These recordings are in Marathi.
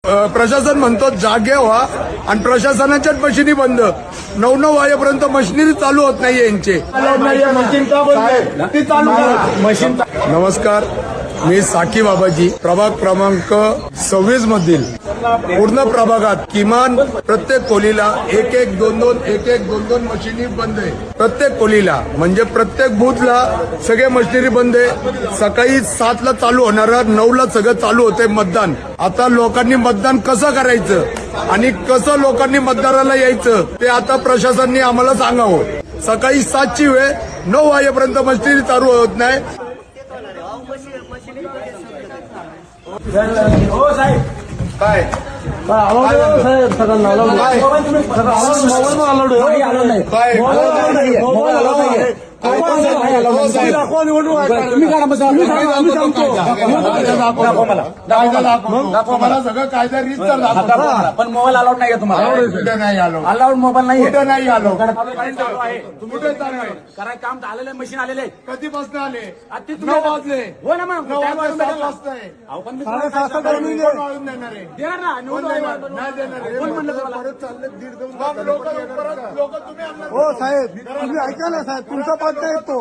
प्रशासन म्हणतो जागे व्हा आणि प्रशासनाच्याच मशिनी बंद 9 वाजेपर्यंत मशिनरी चालू होत नाहीये यांचे. नमस्कार, मी साकी बाबाजी. प्रभाग क्रमांक 26 मधील पूर्ण प्रभागात किमान प्रत्येक खोलीला 1-1, 2-2 मशिनी बंद आहे. प्रत्येक खोलीला म्हणजे प्रत्येक बूथला सगळे मशिनरी बंद आहे. सकाळी 7 ला चालू होणारा 9 ला सगळं चालू होतंय मतदान. आता लोकांनी मतदान कसं करायचं आणि कसं लोकांनी मतदाराला यायचं ते आता प्रशासनाने आम्हाला सांगावं. सकाळी 7 ची वेळ 9 वाजेपर्यंत मशिनरी चालू होत नाही. हो साहेब, काय साहेब सगळ्यांना मला सगळं कायदा रीतसर दाखवा. पण मोबाईल अलाउड नाही तुम्हाला. कुठे नाही आलो, अलाउड मोबाईल नाही. कुठे नाही आलो. कुठे करायचं काम आलेलं आहे, मशीन आलेले. कधीपासून आले? 9 वाजले. हो ना मग 9 वाजता 7 वाजता आहे. पण मी वाळून देणार आहे. देणार ना. नाही देणार. कोण म्हणलं तुम्हाला? परत चालले 1.5-2 लोक तुम्ही आणणार. हो साहेब, तुम्ही ऐका ना साहेब, तुमचा पद नाही येतो.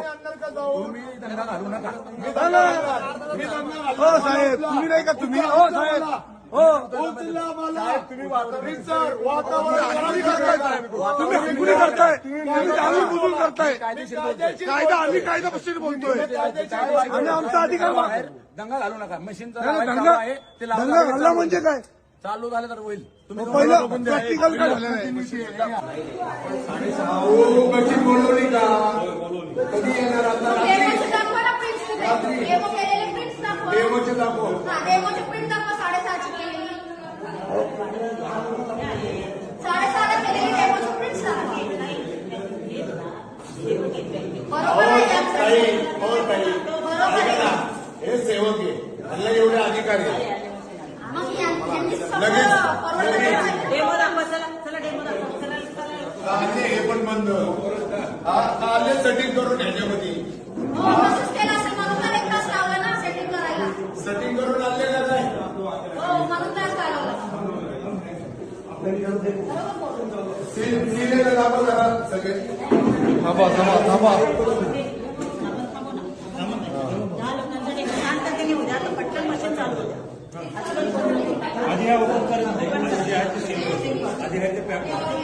तुम्ही दंगा घालू नका. हो साहेब, तुम्ही नाही का तुम्ही. हो साहेब, हो तुम्ही तुम्ही हंगुली करताय, तुम्ही जाणून बुजून करताय. कायदा आम्ही कायद्यापासून बोलतोय आणि आमचा अधिकार दंगा घालू नका. मशीनचा दंगा आहे ते लावून दंगा घालला म्हणजे काय? चालू झालं तर होईल. तुम्ही पहिलं प्रॅक्टिकल काय झालं नाही. बोलवली का? कधी येणार आता? डेमोचे दाखव. हे सेवक आहे, त्यांना एवढे अधिकार आहे. हे पण बंद आले सेटिंग करून ह्याच्यामध्ये सेटिंग करून आले का काय? सीले दाखव जरा सगळे. थांबा थांबा थांबा. आधी हा ओपन करत नाही, जे आहे ते सेव्ह करतो. आधी आहे ते पॅक करतो.